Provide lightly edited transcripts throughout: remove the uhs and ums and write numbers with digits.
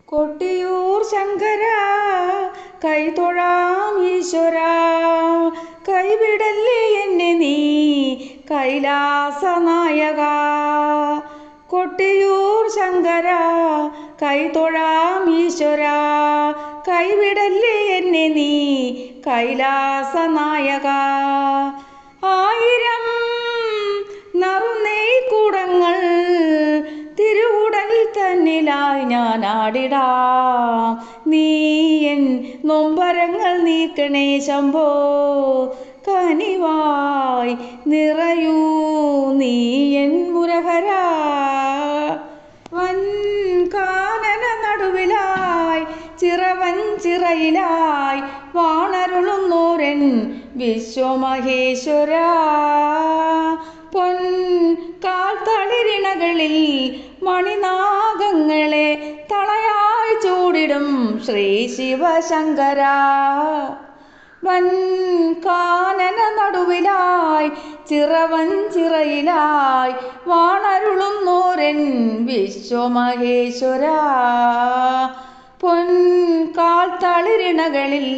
കൊട്ടിയൂർ ശങ്കര കൈതൊഴാം ഈശ്വര, കൈവിടല്ലേ എന്നെ നീ കൈലാസനായക. കൊട്ടിയൂർ ശങ്കര കൈതൊഴാം ഈശ്വര, കൈവിടല്ലേ എന്നെ നീ കൈലാസനായക. ആയിരം നറുനെയ്ക്കുടങ്ങൾ തിരുവുടൽ തന്നിലായി ഞാൻ ആടിടാം. നീ എൻ നൊമ്പരങ്ങൾ നീക്കണേ ശംഭോ, കനിവായി നിറയൂ നീ എൻ മുരഹര. വൻ കാനന നടുവിലായി ചിറവഞ്ചിറയിലായി വാണരുളുന്നോരൻ വിശ്വമഹേശ്വര. പൊൻ കാൽത്തളിരിണകളിൽ മണിനാഗങ്ങളെ തളയായി ചൂടിടും ശ്രീ ശിവശങ്കര. വൻ കാനന നടുവിലായി ചിറവഞ്ചിറയിലായി വാണരുളുന്നോരൻ വിശ്വമഹേശ്വര. പൊൻ കാൽത്തളിരിണകളിൽ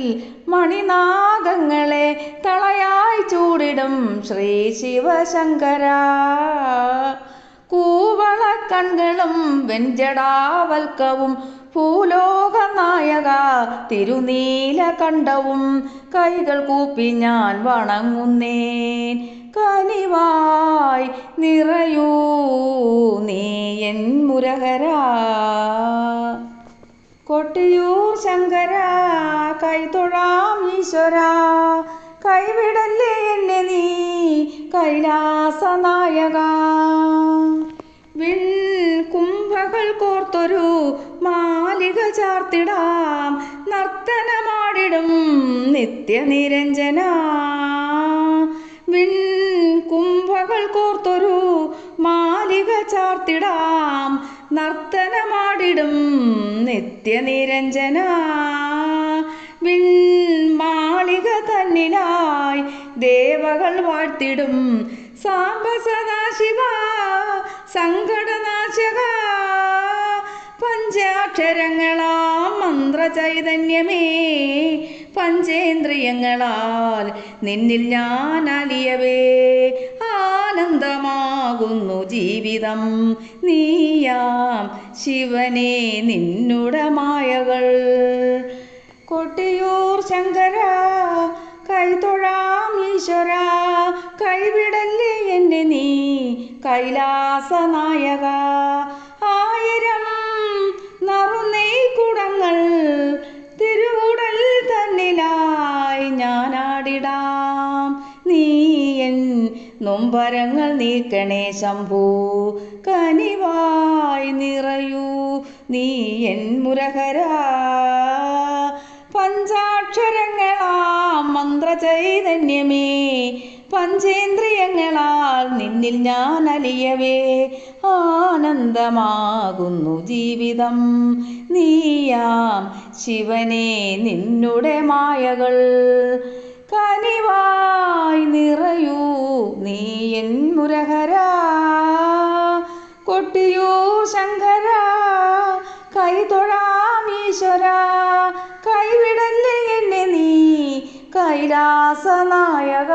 മണിനാഗങ്ങളെ തളയായി ചൂടിടും ശ്രീ ശിവശങ്കര. കൂവള കൺകളും വെഞ്ചടാവൽക്കവും ഭൂലോകനായക തിരുനീലകണ്ഠവും കൈകൾ കൂപ്പി ഞാൻ വണങ്ങുന്നേൻ. കനിവായി നിറയൂ നീ എൻ മുരഹര. കൊട്ടിയൂർ ശങ്കര കൈതൊഴാം ഈശ്വര, കൈവിടല്ലേ എന്നെ നീ കൈലാസനായക. വിൺകുംഭകൾ കോർത്തൊരു മാലിക ചാർത്തിടാം, നർത്തനമാടിടും നിത്യനിരഞ്ജന. വിൺകുംഭകൾ കോർത്തൊരു മാലിക ചാർത്തിടാം, നർത്തനമാടിടും നിത്യനിരഞ്ജന. വിൺമാളിക തന്നിലായി ദേവകൾ വാഴ്ത്തിടും സാംബ സദാശിവ സങ്കടനാശക. പഞ്ചാക്ഷരങ്ങളാം മന്ത്രചൈതന്യമേ, പഞ്ചേന്ദ്രിയങ്ങളാൽ നിന്നിൽ ഞാൻ അലിയവേ ആനന്ദമാകുന്നു ജീവിതം. നീയാം ശിവനെ നിന്നുടെ മായകൾ. കൊട്ടിയൂർ ശങ്കര കൈതൊഴാം ഈശ്വര, കൈവിടല്ലേ എന്നെ നീ കൈലാസനായക. ആയിരം നറുനെയ്ക്കുടങ്ങൾ തിരുവുടൽ തന്നിലായി ഞാൻ ആടിടാം. നീ എൻ നൊമ്പരങ്ങൾ നീക്കണേ ശംഭോ, കനിവായി നിറയൂ നീ എൻ മുരഹര. പഞ്ചാക്ഷരങ്ങളാം മന്ത്രചൈതന്യമേ, പഞ്ചേന്ദ്രിയങ്ങളാൽ നിന്നിൽ ഞാൻ അലിയവേ ആനന്ദമാകുന്നു ജീവിതം. നീയാം ശിവനെ നിന്നുടെ മായകൾ. കനിവായി നിറയൂ നീ എൻ മുരഹര. കൊട്ടിയൂർ ശങ്കര കൈതൊഴാം ഈശ്വര, കൈവിടല്ലേ എന്നെ നീ കൈലാസനായക.